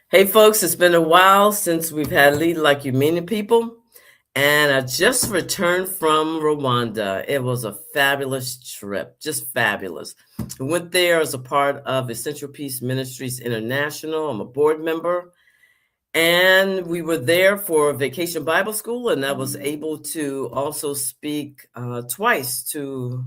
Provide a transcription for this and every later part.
Hey, folks, it's been a while since we've had Lead Like You Mean It people, and I just returned from Rwanda. It was a fabulous trip, just fabulous. I went there as a part of Essential Peace Ministries International. I'm a board member, and we were there for Vacation Bible School, and I was able to also speak twice to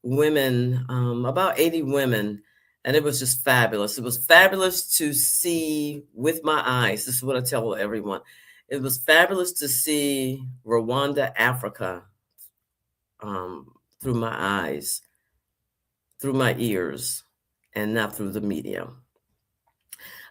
women, about 80 women, and it was just fabulous. It was fabulous to see with my eyes. This is what I tell everyone. It was fabulous to see Rwanda, Africa, um, through my eyes, through my ears, and not through the media.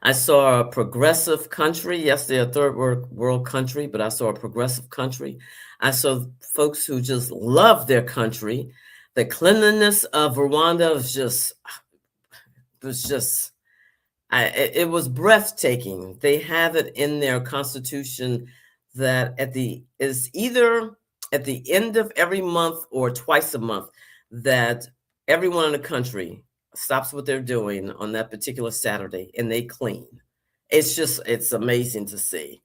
I saw a progressive country. Yes, they're a third world country, but I saw a progressive country. I saw folks who just love their country. The cleanliness of Rwanda was just it was breathtaking. They have it in their constitution that is either at the end of every month or twice a month that everyone in the country stops what they're doing on that particular Saturday and they clean. It's amazing to see.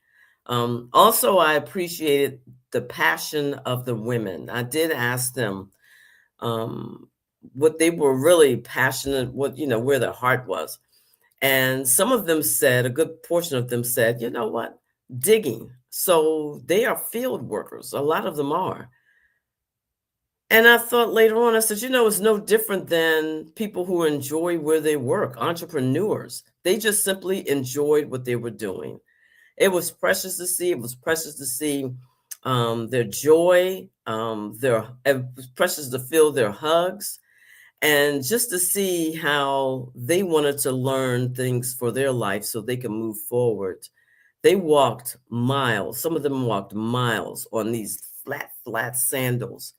Also, I appreciated the passion of the women. I did ask them um, what they were really passionate, where their heart was. And some of them said, a good portion of them said, you know what, digging. So they are field workers. A lot of them are. And I thought later on, I said, it's no different than people who enjoy where they work, entrepreneurs. They just simply enjoyed what they were doing. It was precious to see. It was precious to see their joy. It was precious to feel their hugs and just to see how they wanted to learn things for their life so they can move forward. They walked miles. Some of them walked miles on these flat sandals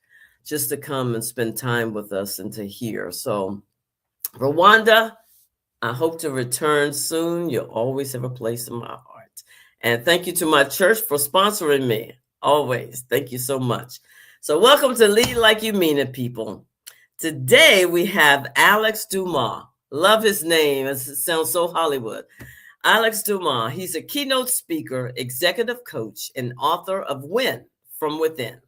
just to come and spend time with us and to hear. So, Rwanda, I hope to return soon. You'll always have a place in my heart. And thank you to my church for sponsoring me. Always. Thank you so much. So, welcome to Lead Like You Mean It, people. Today we have Alex Dumas. Love his name. It sounds so Hollywood. Alex Dumas. He's a keynote speaker, executive coach, and author of Win from Within.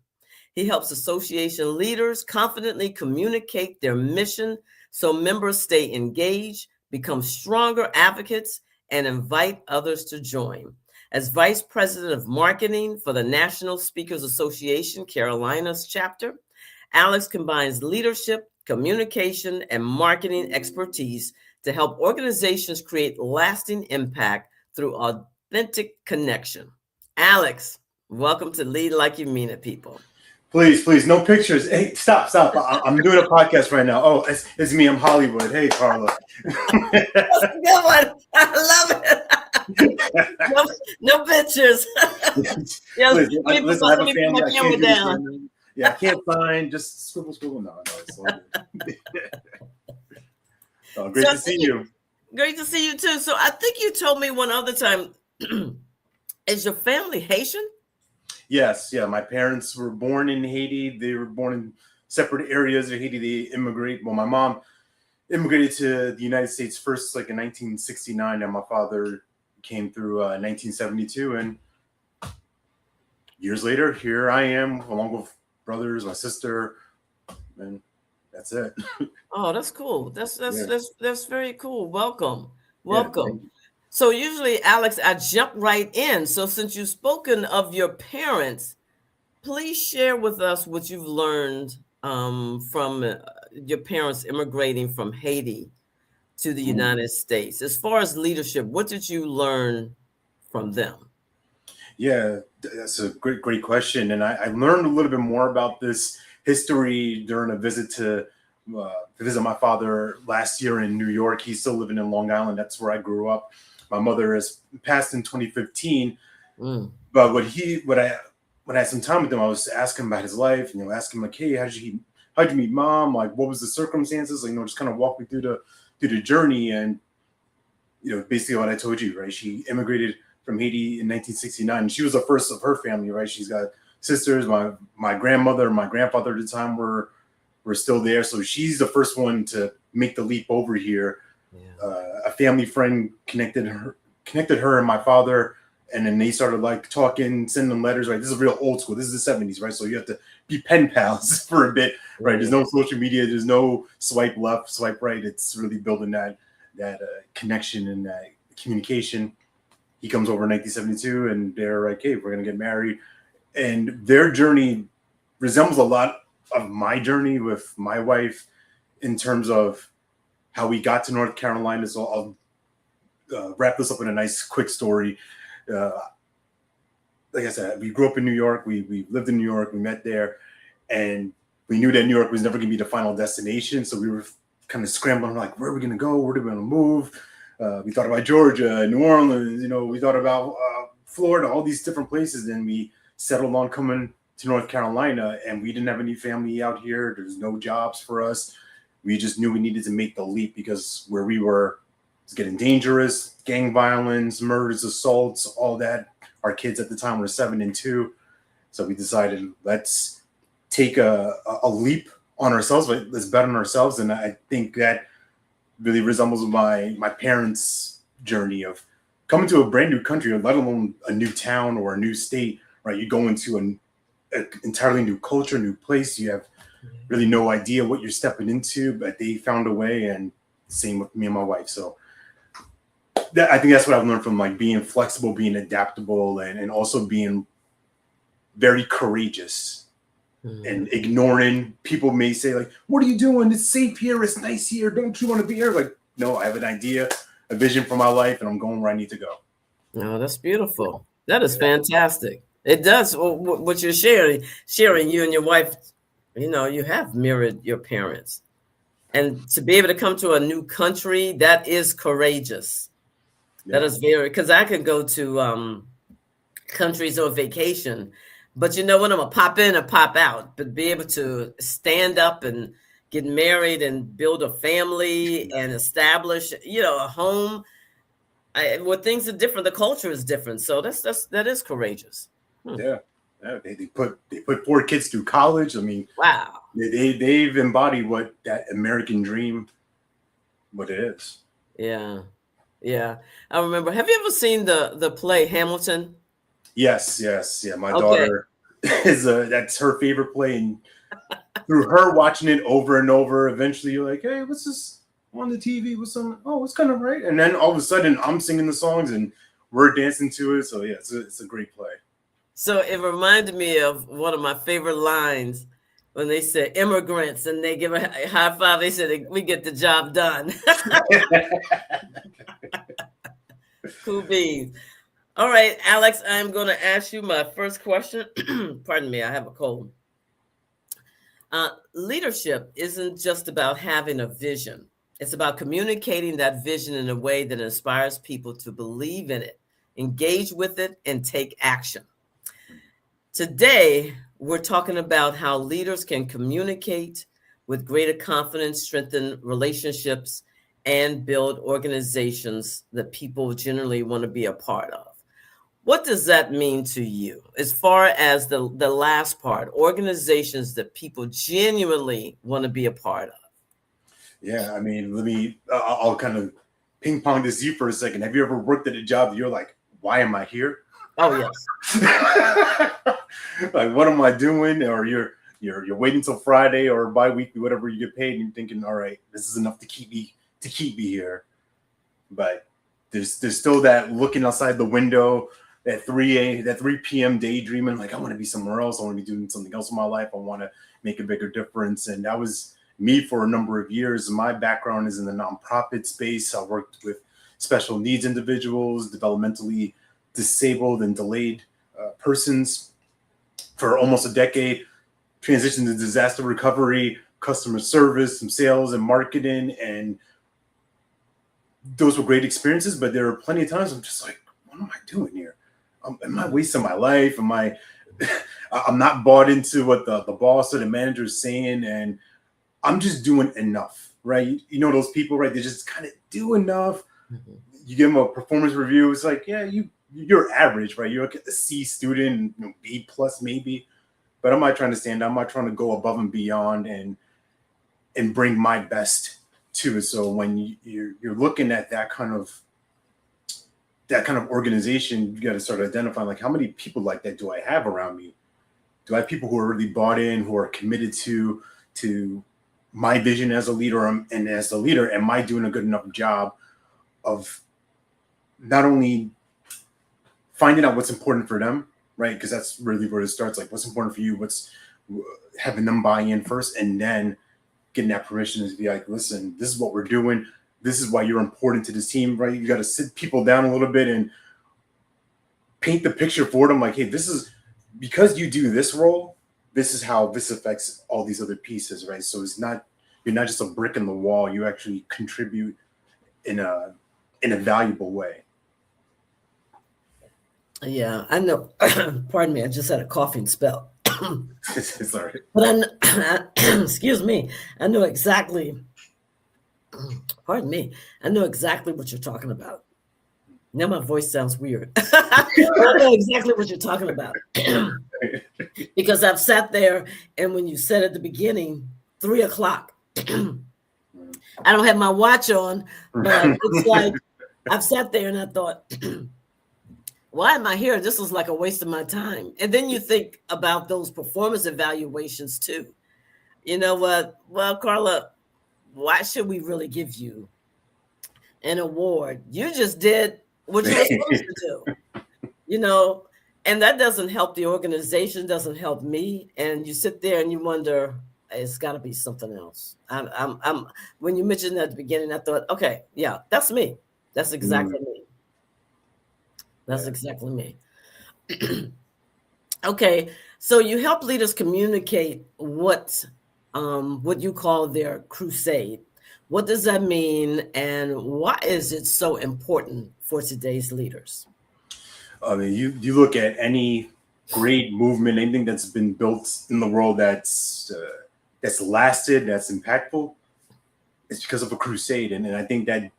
He helps association leaders confidently communicate their mission so members stay engaged, become stronger advocates, and invite others to join. As Vice President of Marketing for the National Speakers Association Carolinas chapter, Alex combines leadership, communication, and marketing expertise to help organizations create lasting impact through authentic connection. Alex, welcome to Lead Like You Mean It, people. Please, no pictures. Hey, stop. I'm doing a podcast right now. Oh, it's me. I'm Hollywood. Hey, Carla. That's a good one. I love it. No pictures. Yeah, listen, I have a family. I can't do down. Yeah, I can't find. Just scribble. No. Oh, great to see you. Great to see you too. So I think you told me one other time. Is your family Haitian? Yes. Yeah. My parents were born in Haiti. They were born in separate areas of Haiti. They immigrate. Well, my mom immigrated to the United States first, like in 1969, and my father came through 1972. And years later, here I am, along with brothers, my sister, and that's it. Oh, that's cool. That's very cool. Welcome. Yeah, So usually, Alex, I jump right in. So since you've spoken of your parents, please share with us what you've learned from your parents immigrating from Haiti to the United States. As far as leadership, what did you learn from them? Yeah, that's a great question. And I learned a little bit more about this history during a visit to visit my father last year in New York. He's still living in Long Island. That's where I grew up. My mother has passed in 2015. But when I had some time with him, I was asking about his life, asking him like, hey, how'd you meet mom? Like, what was the circumstances? Like, just kind of walk me through the journey. And, basically what I told you, right? She immigrated from Haiti in 1969. She was the first of her family, right? She's got sisters. My grandmother and my grandfather at the time were still there. So she's the first one to make the leap over here. Yeah. A family friend connected connected her and my father, and then they started like talking, sending letters. Right, this is real old school. This is the 70s, right? So you have to be pen pals for a bit, right? There's no social media. There's no swipe left, swipe right. It's really building that connection and that communication. He comes over in 1972, and they're like, "Hey, we're gonna get married." And their journey resembles a lot of my journey with my wife in terms of how we got to North Carolina. So I'll wrap this up in a nice, quick story. Like I said, we grew up in New York. We lived in New York. We met there, and we knew that New York was never going to be the final destination. So we were kind of scrambling, like, where are we going to go? Where are we going to move? We thought about Georgia, New Orleans. We thought about Florida, all these different places, and we settled on coming to North Carolina. And we didn't have any family out here. There's no jobs for us. We just knew we needed to make the leap because where we were was getting dangerous, gang violence, murders, assaults, all that. Our kids at the time were 7 and 2. So we decided, let's take a leap on ourselves. Let's bet on ourselves. And I think that really resembles my parents' journey of coming to a brand new country, let alone a new town or a new state, right? You go into an entirely new culture, new place. You have really no idea what you're stepping into, but they found a way, and same with me and my wife. So I think that's what I've learned from like being flexible, being adaptable, and also being very courageous and ignoring people may say like, what are you doing? It's safe here. It's nice here. Don't you want to be here? Like, no, I have an idea, a vision for my life, and I'm going where I need to go. No, that's beautiful. That is fantastic. It does what you're sharing, you and your wife, you have mirrored your parents. And to be able to come to a new country, that is courageous. Yeah. That is because I can go to countries on vacation, but I'm gonna pop in and pop out. But be able to stand up and get married and build a family and establish, a home. Where things are different, the culture is different. So that is courageous. Yeah. They put 4 kids through college. I mean, wow. They've embodied what that American dream, what it is. Yeah. Yeah. I remember. Have you ever seen the play Hamilton? Yes. Yeah. My daughter that's her favorite play. And through her watching it over and over, eventually you're like, hey, what's this on the TV with some, it's kind of right. And then all of a sudden I'm singing the songs and we're dancing to it. So yeah, it's a great play. So it reminded me of one of my favorite lines when they said immigrants and they give a high five. They said, we get the job done. Cool beans. All right, Alex, I'm going to ask you my first question. Pardon me, I have a cold. Leadership isn't just about having a vision. It's about communicating that vision in a way that inspires people to believe in it, engage with it, and take action. Today, we're talking about how leaders can communicate with greater confidence, strengthen relationships, and build organizations that people generally want to be a part of. What does that mean to you as far as the last part, organizations that people genuinely want to be a part of? Yeah, I mean, I'll kind of ping pong this you for a second. Have you ever worked at a job that you're like, why am I here? Oh, yes. Like, what am I doing? Or you're waiting till Friday or bi-weekly, whatever you get paid, and you're thinking, all right, this is enough to keep me here. But there's still that looking outside the window, that 3 p.m. daydreaming, like I want to be somewhere else. I want to be doing something else in my life. I want to make a bigger difference. And that was me for a number of years. My background is in the nonprofit space. I worked with special needs individuals, developmentally disabled and delayed persons for almost a decade, transitioned to disaster recovery, customer service, some sales and marketing. And those were great experiences, but there were plenty of times I'm just like, what am I doing here? Am I wasting my life? I'm not bought into what the boss or the manager is saying, and I'm just doing enough, right? You know those people, right? They just kind of do enough. Mm-hmm. You give them a performance review. It's like, yeah, you're average, right? You're a C student, B plus maybe. But I'm not trying to stand out. I'm not trying to go above and beyond and bring my best to it. So when you're looking at that kind of that kind of organization, you got to start identifying like how many people like that do I have around me? Do I have people who are really bought in, who are committed to my vision as a leader, and as a leader, am I doing a good enough job of not only finding out what's important for them, right? Because that's really where it starts. Like, what's important for you? What's having them buy in first, and then getting that permission to be like, listen, this is what we're doing. This is why you're important to this team, right? You got to sit people down a little bit and paint the picture for them. Like, hey, this is because you do this role. This is how this affects all these other pieces, right? So you're not just a brick in the wall. You actually contribute in a valuable way. Yeah, I know. Pardon me, I just had a coughing spell. Sorry. But excuse me, I know exactly. Pardon me, I know exactly what you're talking about. Now my voice sounds weird. I know exactly what you're talking about. Because I've sat there, and when you said at the beginning, 3 o'clock, I don't have my watch on, but it's like I've sat there and I thought, why am I here? This was like a waste of my time. And then you think about those performance evaluations too. You know what? Well, Carla, why should we really give you an award? You just did what you were supposed to do, you know, and that doesn't help the organization, doesn't help me. And you sit there and you wonder, it's got to be something else. I'm when you mentioned that at the beginning, I thought, okay, yeah, that's me. That's exactly me. That's exactly me. Okay, so you help leaders communicate what you call their crusade. What does that mean, and why is it so important for today's leaders? I mean, you look at any great movement, anything that's been built in the world that's lasted, that's impactful. It's because of a crusade, and I think that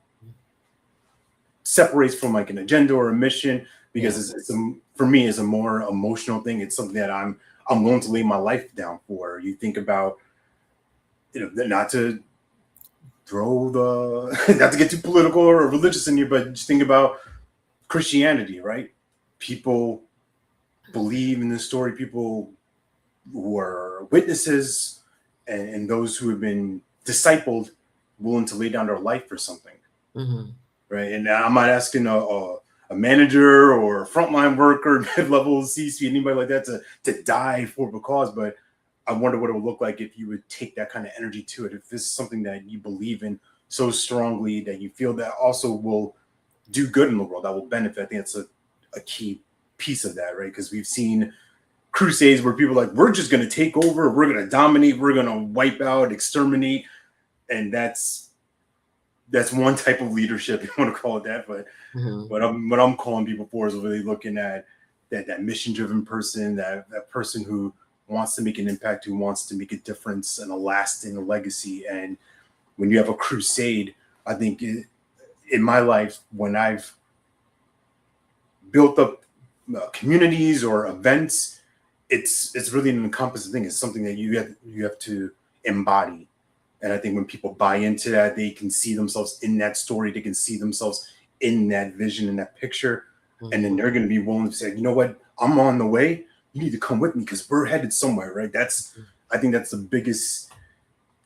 separates from like an agenda or a mission, because for me, it's a more emotional thing. It's something that I'm willing to lay my life down for. You think about, not to not to get too political or religious in here, but just think about Christianity, right? People believe in this story. People who are witnesses and those who have been discipled, willing to lay down their life for something. Mm-hmm. Right. And I'm not asking a manager or a frontline worker, mid-level C-suite, anybody like that to die for the cause. But I wonder what it would look like if you would take that kind of energy to it. If this is something that you believe in so strongly that you feel that also will do good in the world, that will benefit. I think that's a key piece of that, right? Because we've seen crusades where people are like, we're just going to take over, we're going to dominate, we're going to wipe out, exterminate. And that's one type of leadership, you want to call it that, but what I'm calling people for is really looking at that mission-driven person, that person who wants to make an impact, who wants to make a difference and a lasting legacy. And when you have a crusade, I think in my life, when I've built up communities or events, it's really an encompassing thing. It's something that you have to embody. And I think when people buy into that, they can see themselves in that story. They can see themselves in that vision, in that picture. Mm-hmm. And then they're going to be willing to say, you know what, I'm on the way. You need to come with me because we're headed somewhere, right? I think that's the biggest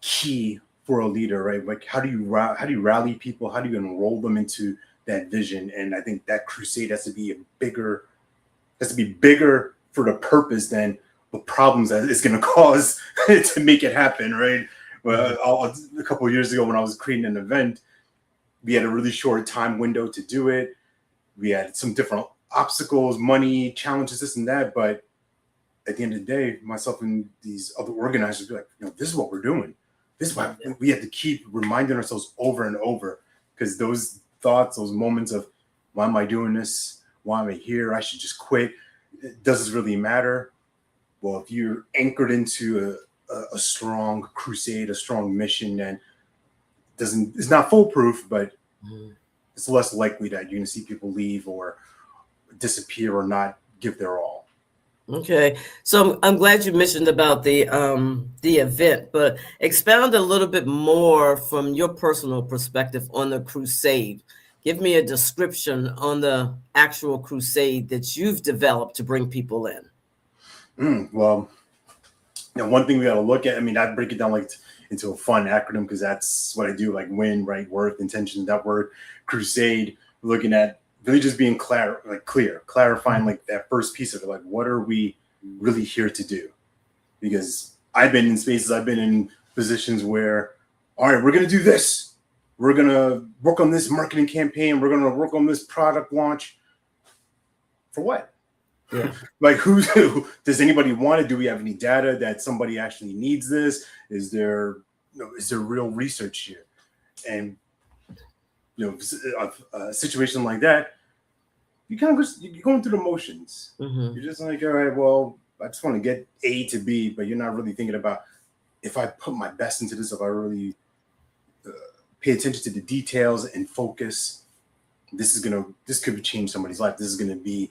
key for a leader, right? Like, how do you rally people? How do you enroll them into that vision? And I think that crusade has to be bigger for the purpose than the problems that it's going to cause to make it happen, right? Well, a couple of years ago when I was creating an event, we had a really short time window to do it. We had some different obstacles, money, challenges, this and that. But at the end of the day, myself and these other organizers be like, this is what we're doing. This is why we have to keep reminding ourselves over and over, because those thoughts, those moments of, why am I doing this? Why am I here? I should just quit. Does this really matter? Well, if you're anchored into a strong crusade, a strong mission, then it's not foolproof, but it's less likely that you're going to see people leave or disappear or not give their all. Okay, so I'm glad you mentioned about the event, but expound a little bit more from your personal perspective on the crusade. Give me a description on the actual crusade that you've developed to bring people in. Well, one thing we got to look at, I mean, I break it down like into a fun acronym because that's what I do, like win, right, worth, intention, that word, crusade, looking at really just being clear, clarifying like that first piece of it, like what are we really here to do? Because I've been in spaces, I've been in positions where, all right, we're going to do this. We're going to work on this marketing campaign. We're going to work on this product launch. For what? Yeah. Like, does anybody want it? Do we have any data that somebody actually needs this? Is there real research here? And a situation like that, you kind of you're going through the motions. Mm-hmm. You're just like, all right, well, I just want to get A to B, but you're not really thinking about if I put my best into this, if I really pay attention to the details and focus, this could change somebody's life. This is going to be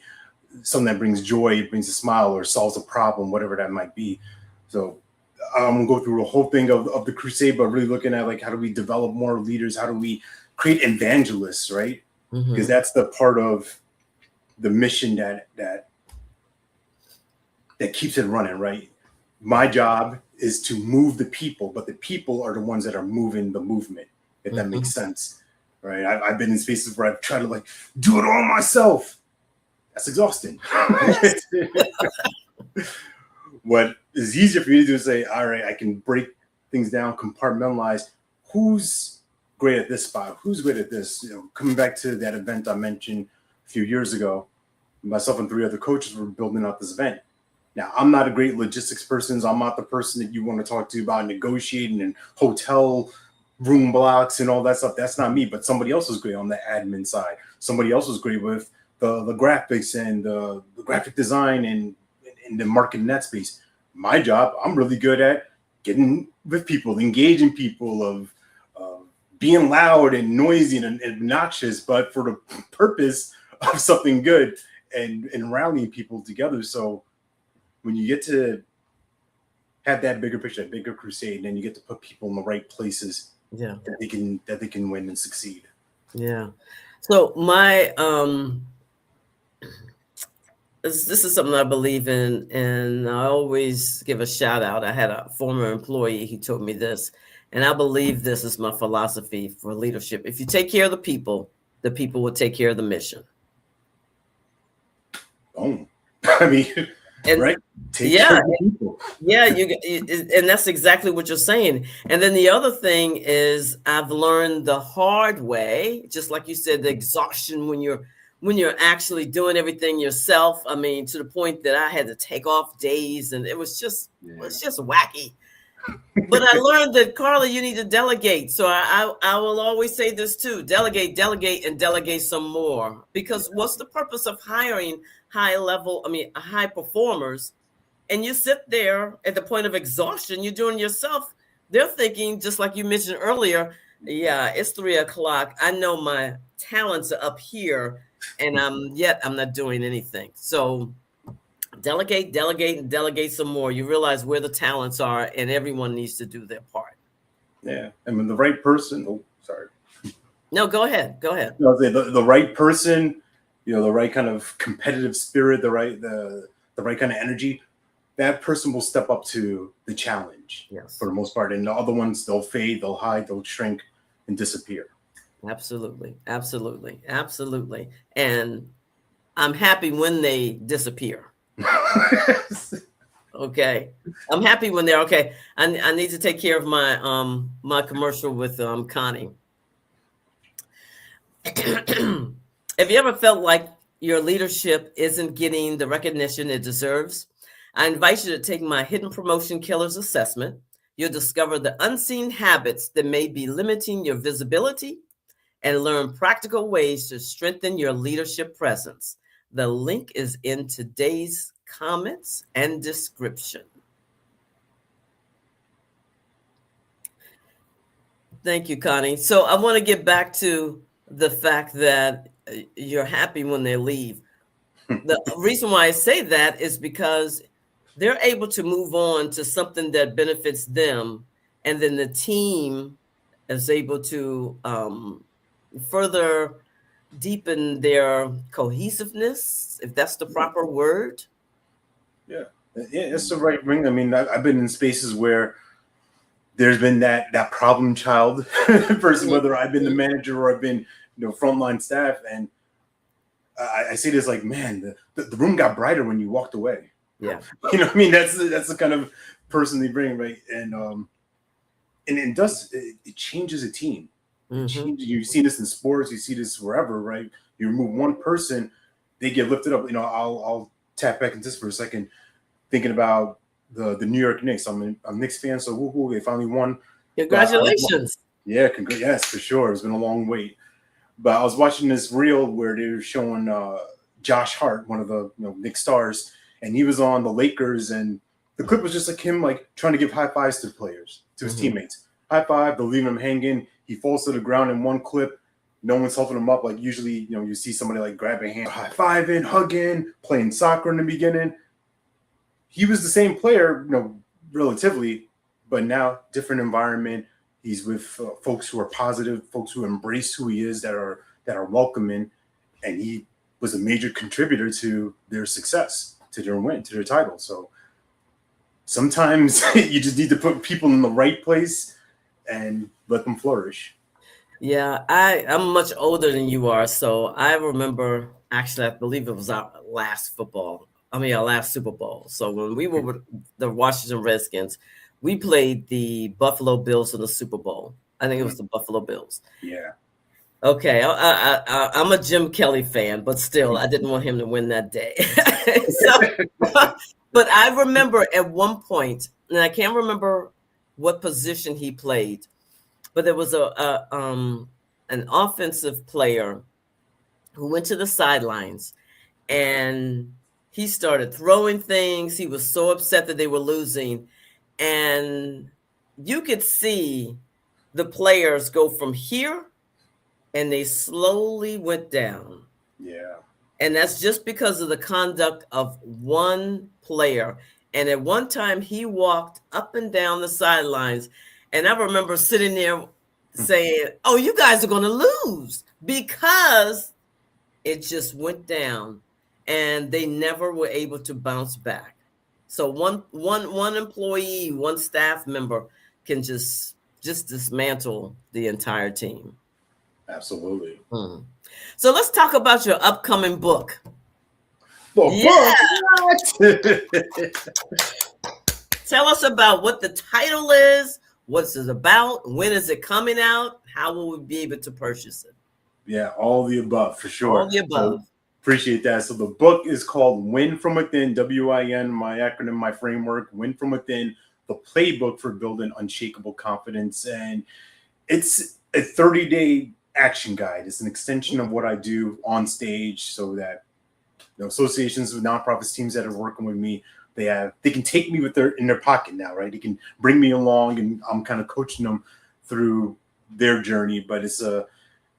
something that brings joy, brings a smile, or solves a problem, whatever that might be. So I'm gonna go through the whole thing of the crusade, but really looking at like how do we develop more leaders? How do we create evangelists, right? Mm-hmm. Because that's the part of the mission that keeps it running, right? My job is to move the people, but the people are the ones that are moving the movement, if that makes sense, right? I've been in spaces where I've tried to like do it all myself. That's exhausting. What is easier for me to do is say, all right, I can break things down, compartmentalize. Who's great at this spot? Who's great at this? Coming back to that event I mentioned a few years ago, myself and 3 other coaches were building out this event. Now, I'm not a great logistics person. So I'm not the person that you want to talk to about negotiating and hotel room blocks and all that stuff. That's not me, but somebody else is great on the admin side. Somebody else is great with the graphics and the graphic design and the marketing net space. My job, I'm really good at getting with people, engaging people, of being loud and noisy and obnoxious, but for the purpose of something good and rallying people together. So when you get to have that bigger picture, that bigger crusade, then you get to put people in the right places, that they can win and succeed. Yeah. So my this is something I believe in, and I always give a shout out. I had a former employee, he told me this, and I believe this is my philosophy for leadership. If you take care of the people will take care of the mission. Oh, I mean, right? Take care of the people. Yeah, and that's exactly what you're saying. And then the other thing is I've learned the hard way, just like you said, the exhaustion when you're actually doing everything yourself. I mean, to the point that I had to take off days, and it was just wacky. But I learned that, Carla, you need to delegate. So I will always say this too: delegate, and delegate some more. Because what's the purpose of hiring high performers? And you sit there at the point of exhaustion, you're doing yourself. They're thinking, just like you mentioned earlier, yeah, it's 3:00. I know my talents are up here, and I'm not doing anything. So delegate, and delegate some more. You realize where the talents are, and everyone needs to do their part. Yeah. I mean, the right person. Oh, sorry. No, go ahead. The right person, the right kind of competitive spirit, the right kind of energy. That person will step up to the challenge, for the most part. And the other ones, they'll fade, they'll hide, they'll shrink and disappear. Absolutely. And I'm happy when they disappear. Okay. I'm happy when they're okay. I need to take care of my my commercial with Connie. Have you ever felt like your leadership isn't getting the recognition it deserves? I invite you to take my Hidden Promotion Killers assessment. You'll discover the unseen habits that may be limiting your visibility and learn practical ways to strengthen your leadership presence. The link is in today's comments and description. Thank you, Connie. So I want to get back to the fact that you're happy when they leave. The reason why I say that is because they're able to move on to something that benefits them. And then the team is able to further deepen their cohesiveness, if that's the proper word. Yeah, it's the right ring. I mean, I've been in spaces where there's been that problem child person, whether I've been the manager or I've been frontline staff, and I see this like, man, the room got brighter when you walked away. Yeah, what I mean, that's the kind of person they bring, right? And it changes a team. You've seen this in sports, you see this wherever, right? You remove one person, they get lifted up. I'll tap back into this for a second, thinking about the New York Knicks. I'm a Knicks fan, so woo-hoo, they finally won. Congratulations. Yes, for sure. It's been a long wait. But I was watching this reel where they were showing Josh Hart, one of the Knicks stars, and he was on the Lakers, and the clip was just like him like trying to give high fives to the players, to his teammates. High five, they'll leave him hanging. He falls to the ground in one clip. No one's helping him up. Like usually, you see somebody like grab a hand, high fiving, hugging, playing soccer in the beginning. He was the same player, relatively, but now different environment. He's with folks who are positive, folks who embrace who he is, that are welcoming, and he was a major contributor to their success, to their win, to their title. So sometimes you just need to put people in the right place and let them flourish. Yeah, I'm much older than you are, so I remember, actually, I believe it was our last Super Bowl. So when we were with the Washington Redskins, we played the Buffalo Bills in the Super Bowl. I think it was the Buffalo Bills. Yeah. Okay, I'm a Jim Kelly fan, but still, I didn't want him to win that day. But I remember at one point, and I can't remember what position he played, but there was an offensive player who went to the sidelines, and he started throwing things. He was so upset that they were losing, and you could see the players go from here, and they slowly went down. Yeah. And that's just because of the conduct of one player. And at one time, he walked up and down the sidelines. And I remember sitting there saying, oh, you guys are going to lose, because it just went down and they never were able to bounce back. So one employee, one staff member can just dismantle the entire team. Absolutely. So let's talk about your upcoming book. Book? Tell us about what the title is, what's it about, when is it coming out, how will we be able to purchase it? Yeah, all the above, for sure. All the above. So, appreciate that. So the book is called Win From Within, WIN, my acronym, my framework, Win From Within, the playbook for building unshakable confidence. And it's a 30-day action guide. It's an extension of what I do on stage, so that associations with nonprofits, teams that are working with me, they can take me in their pocket now, right? They can bring me along, and I'm kind of coaching them through their journey. But it's a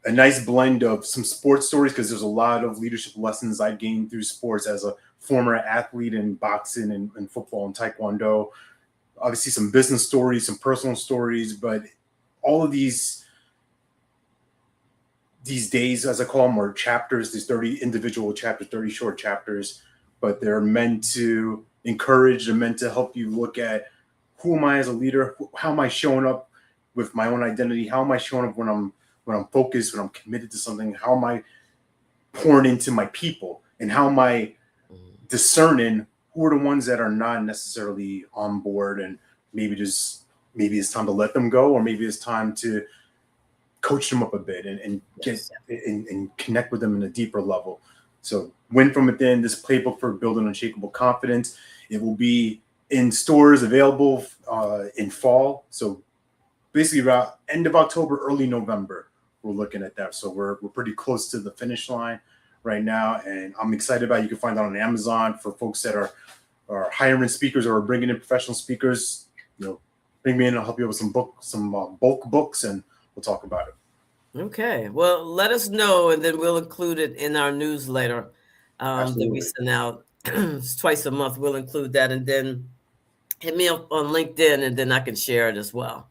nice blend of some sports stories, because there's a lot of leadership lessons I gained through sports as a former athlete in boxing and football and taekwondo. Obviously some business stories, some personal stories, but all of these days, as I call them, are chapters, these 30 individual chapters, 30 short chapters, but they're meant to encourage, they're meant to help you look at, who am I as a leader? How am I showing up with my own identity? How am I showing up when I'm focused, when I'm committed to something? How am I pouring into my people? And how am I discerning who are the ones that are not necessarily on board, and maybe it's time to let them go, or maybe it's time to coach them up a bit and connect with them in a deeper level. So Win From Within, this playbook for building unshakable confidence. It will be in stores, available in fall. So basically around end of October, early November, we're looking at that. So we're pretty close to the finish line right now, and I'm excited about it. You can find it on Amazon for folks that are hiring speakers or bringing in professional speakers. Bring me in, I'll help you with some bulk books, and we'll talk about it. Okay. Well, let us know, and then we'll include it in our newsletter that we send out twice a month. We'll include that, and then hit me up on LinkedIn, and then I can share it as well.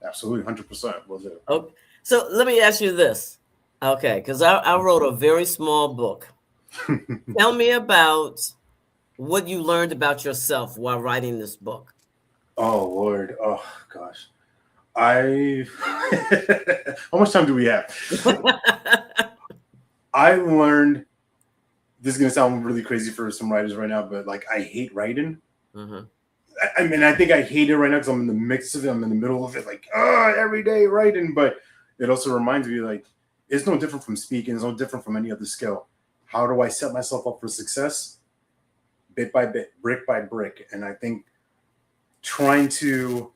Absolutely, 100%. Will do. Okay. So let me ask you this. Okay, because I wrote a very small book. Tell me about what you learned about yourself while writing this book. Oh Lord. Oh gosh. I how much time do we have? I learned, this is gonna sound really crazy for some writers right now, but like I hate writing. Mhm. I mean, I think I hate it right now because I'm in the mix of it. I'm in the middle of it, like, every day writing. But it also reminds me, like, it's no different from speaking. It's no different from any other skill. How do I set myself up for success? Bit by bit, brick by brick. And I think trying to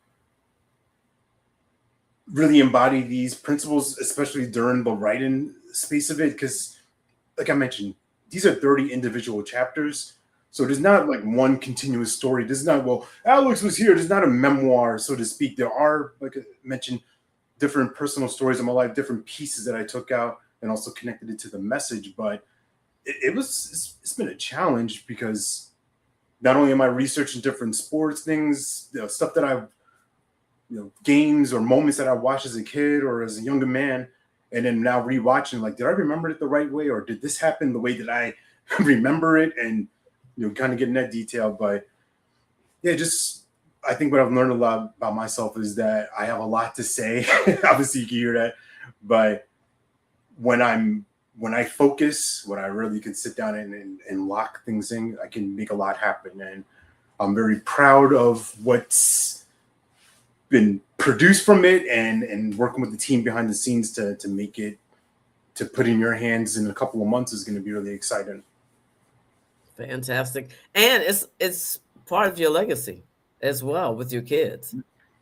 really embody these principles, especially during the writing space of it, because, like I mentioned, these are 30 individual chapters. So there's not like one continuous story. There's not, well, Alex was here. There's not a memoir, so to speak. There are, like I mentioned, different personal stories of my life, different pieces that I took out and also connected it to the message. But it's been a challenge because not only am I researching different sports things, stuff that I've, games or moments that I watched as a kid or as a younger man, and then now rewatching, like, did I remember it the right way, or did this happen the way that I remember it? And kind of getting that detail. But yeah, just I think what I've learned a lot about myself is that I have a lot to say. Obviously, you can hear that, but when I focus, when I really can sit down and lock things in, I can make a lot happen. And I'm very proud of what's been produced from it, and working with the team behind the scenes to make it, to put in your hands in a couple of months is going to be really exciting. Fantastic. And it's part of your legacy as well with your kids.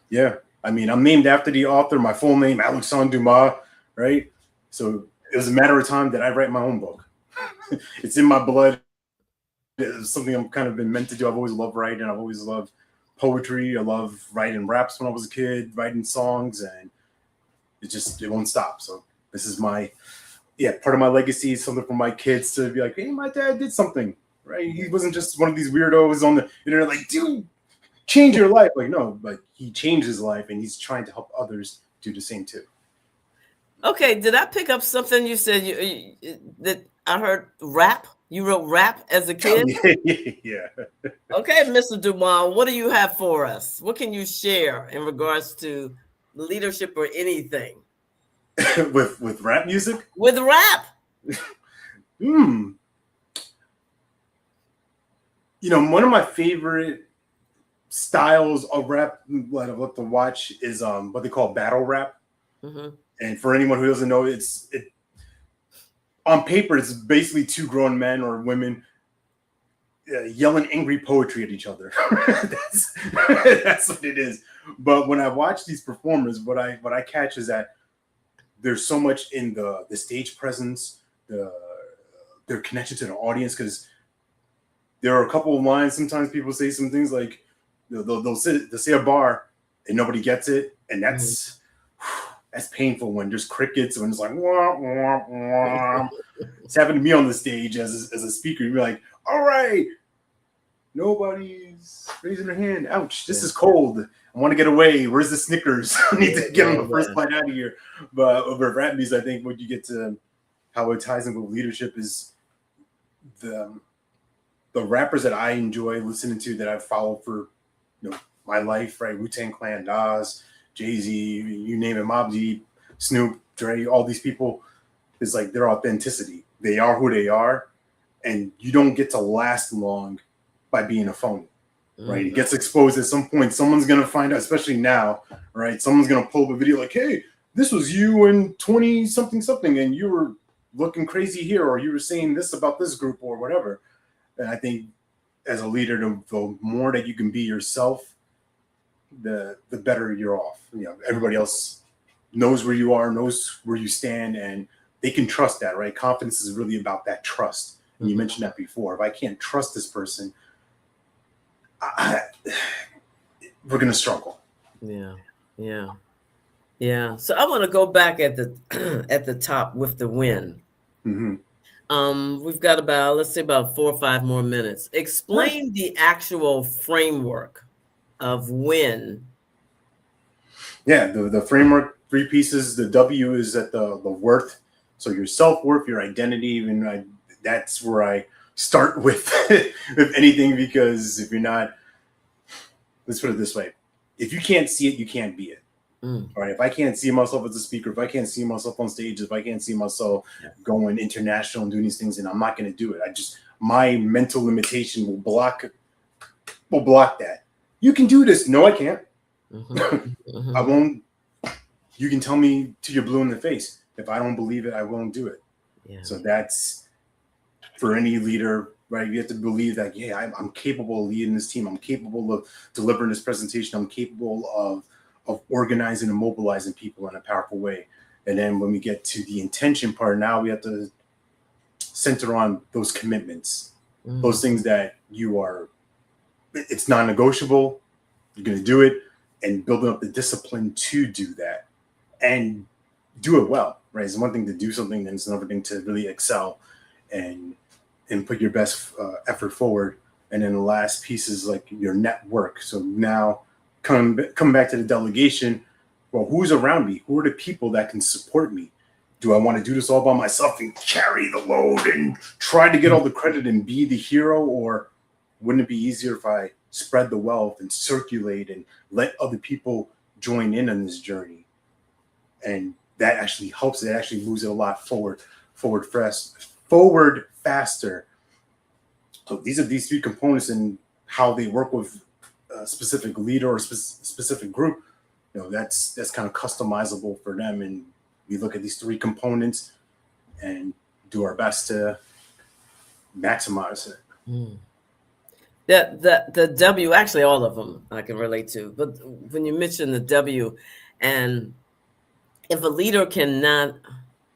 Yeah. I mean, I'm named after the author, my full name, Alexandre Dumas, right? So it was a matter of time that I write my own book. It's in my blood. It's something I've kind of been meant to do. I've always loved writing. I've always loved poetry. I love writing raps when I was a kid, writing songs, and it won't stop. So this is part of my legacy is something for my kids to be like, hey, my dad did something, right? He wasn't just one of these weirdos on the internet like, dude, change your life. Like, no, like he changed his life and he's trying to help others do the same too. Okay, did I pick up something you said that I heard rap? You wrote rap as a kid? Yeah. Okay, Mr. Dumas, what do you have for us? What can you share in regards to leadership or anything? with rap music? With rap. One of my favorite styles of rap that I love to watch is what they call battle rap. Mm-hmm. And for anyone who doesn't know, it on paper it's basically two grown men or women yelling angry poetry at each other. that's what it is. But when I watch these performers, what I catch is that there's so much in the stage presence, their connection to the audience, because there are a couple of lines. Sometimes people say some things like they'll say a bar and nobody gets it, and that's painful when there's crickets, when it's like wah, wah, wah. It's happened to me on the stage as a speaker. You're like, all right, nobody's raising their hand. Ouch, this is cold. I want to get away. Where's the Snickers? I need to get on the first flight out of here. But over rap music, I think when you get to how it ties in with leadership is the rappers that I enjoy listening to, that I've followed for my life, right? Wu-Tang Clan, Nas, Jay-Z, you name it, Mobb Deep, Snoop, Dre, all these people, is like their authenticity. They are who they are, and you don't get to last long by being a phony, right? Mm-hmm. It gets exposed at some point. Someone's going to find out, especially now, right? Someone's going to pull up a video like, hey, this was you in 20-something, and you were looking crazy here, or you were saying this about this group or whatever. And I think as a leader, the more that you can be yourself, the better you're off. Everybody else knows where you are, knows where you stand, and they can trust that, right? Confidence is really about that trust. And you mentioned that before. If I can't trust this person, we're going to struggle. Yeah. So I want to go back at the top with the win. Mm-hmm. We've got about 4 or 5 more minutes. Explain the actual framework of win. Yeah, the framework, 3 pieces. The W is at the worth, So your self-worth, your identity, that's where I start with with anything, because if you're not, let's put it this way, if you can't see it, you can't be it. All right. If I can't see myself as a speaker, if I can't see myself on stage, if I can't see myself going international and doing these things, then I'm not going to do it. My mental limitation will block that. You can do this. No, I can't. I won't. You can tell me till you're blue in the face. If I don't believe it, I won't do it. Yeah. So that's for any leader, right? You have to believe that, yeah, I'm capable of leading this team. I'm capable of delivering this presentation. I'm capable of organizing and mobilizing people in a powerful way. And then when we get to the intention part, now we have to center on those commitments, those things that it's non-negotiable. You're going to do it, and building up the discipline to do that and do it well, right? It's one thing to do something, then it's another thing to really excel and put your best effort forward. And then the last piece is like your network. So now come back to the delegation. Well, who's around me? Who are the people that can support me? Do I want to do this all by myself and carry the load and try to get all the credit and be the hero? Or wouldn't it be easier if I spread the wealth and circulate and let other people join in on this journey? And that actually helps. It actually moves it a lot forward faster. So these are these three components and how they work with a specific leader or specific group. That's kind of customizable for them. And we look at these three components and do our best to maximize it. The W, actually all of them I can relate to, but when you mention the W, and if a leader cannot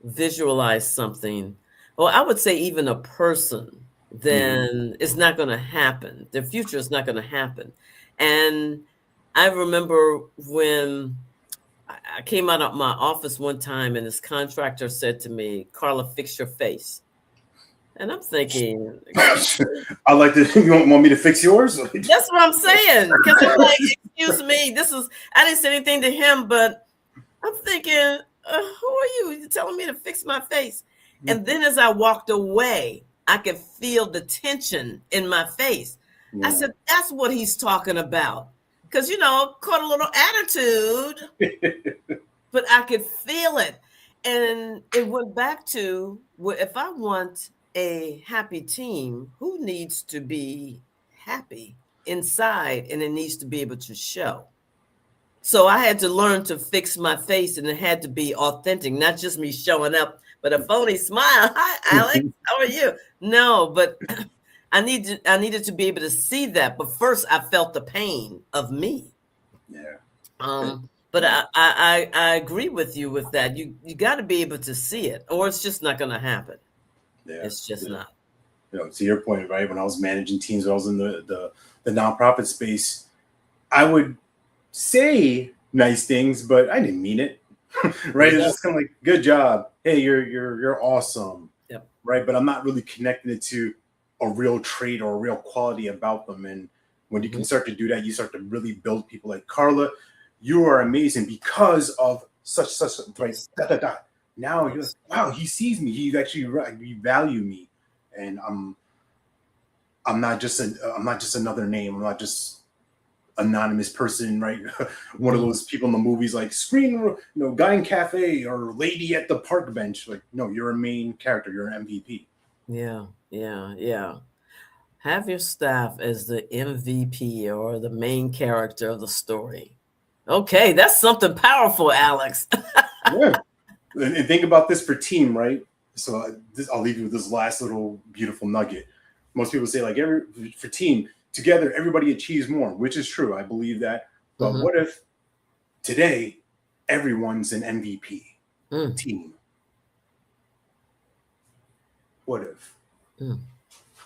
visualize something, or I would say even a person, then it's not going to happen. Their future is not going to happen. And I remember when I came out of my office one time and this contractor said to me, "Carla, fix your face." And I'm thinking, I like to. You want me to fix yours? That's what I'm saying. Because I'm like, excuse me, I didn't say anything to him, but I'm thinking, who are you? You're telling me to fix my face. And then as I walked away, I could feel the tension in my face. Yeah. I said, that's what he's talking about. Because, caught a little attitude, but I could feel it. And it went back to, well, if I want a happy team, who needs to be happy inside, and it needs to be able to show. So I had to learn to fix my face, and it had to be authentic, not just me showing up, but a phony smile. Hi, Alex, how are you? No, but I needed to be able to see that. But first I felt the pain of me. Yeah. But I agree with you with that. You got to be able to see it, or it's just not going to happen. Yeah, it's just not. To your point, right? When I was managing teams, when I was in the nonprofit space, I would say nice things, but I didn't mean it. Right? It's just kind of like, good job. Hey, you're awesome. Yep. Right? But I'm not really connecting it to a real trait or a real quality about them. And when you can start to do that, you start to really build people like, "Carla, you are amazing because of such right. Now you're like, wow, he sees me. He actually value me, and I'm not just another name. I'm not just anonymous person, right? One of those people in the movies, like screen, guy in cafe or lady at the park bench. Like, no, you're a main character. You're an MVP. Yeah. Have your staff as the MVP or the main character of the story. Okay, that's something powerful, Alex. Yeah. And think about this for team, right? So I'll leave you with this last little beautiful nugget. Most people say, like, for team, together, everybody achieves more, which is true. I believe that. But what if today everyone's an MVP team? What if?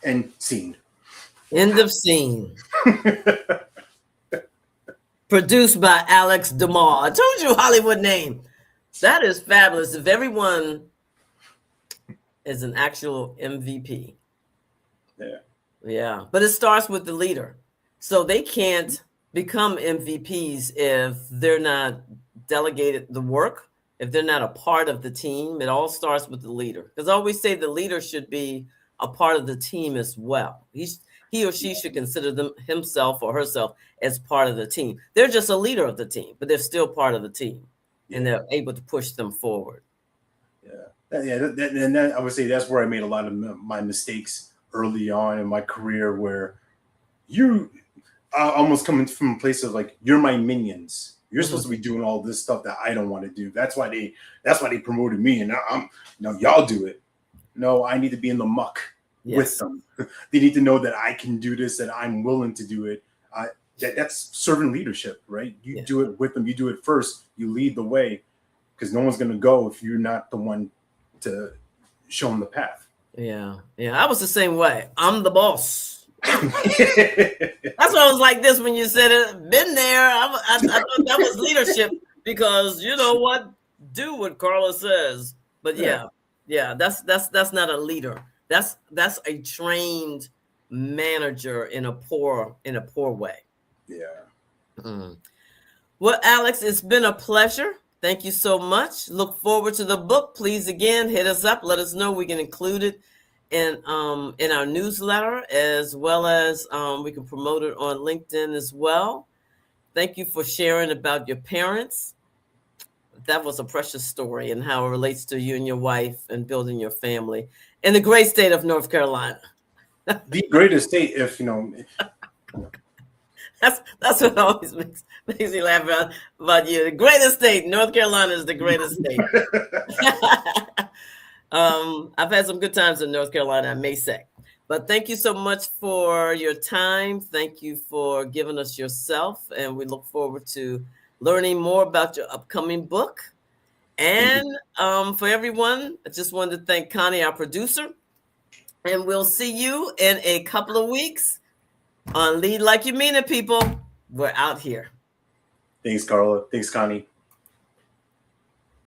End scene. End of scene. Produced by Alex DeMar. I told you Hollywood name. That is fabulous. If everyone is an actual MVP. Yeah. But it starts with the leader. So they can't become MVPs if they're not delegated the work if they're not a part of the team, it all starts with the leader. Because I always say the leader should be a part of the team as well. He or she should consider himself or herself as part of the team. They're just a leader of the team, but they're still part of the team, and they're able to push them forward. And I would say that's where I made a lot of my mistakes early on in my career, where you almost coming from a place of like, you're my minions. You're supposed to be doing all this stuff that I don't want to do. That's why they promoted me, and y'all do it. No, I need to be in the muck with them. They need to know that I can do this, that I'm willing to do it. That's servant leadership, right? You do it with them. You do it first. You lead the way, because no one's going to go if you're not the one to show them the path. Yeah. I was the same way. I'm the boss. That's why I was like this when you said it. Been there. I thought that was leadership, because you know what? Do what Carla says. But that's not a leader. That's a trained manager in a poor way. Yeah. Well, Alex, it's been a pleasure. Thank you so much. Look forward to the book. Please, again, hit us up. Let us know. We can include it in our newsletter, as well as we can promote it on LinkedIn as well. Thank you for sharing about your parents. That was a precious story, and how it relates to you and your wife and building your family in the great state of North Carolina. The greatest state, if you know. That's what always makes me laugh about you. The greatest state, North Carolina is the greatest state. I've had some good times in North Carolina, I may say. But thank you so much for your time. Thank you for giving us yourself, and we look forward to learning more about your upcoming book. And for everyone, I just wanted to thank Connie, our producer, and we'll see you in a couple of weeks on Lead Like You Mean It, people. We're out here. Thanks, Carla. Thanks, Connie.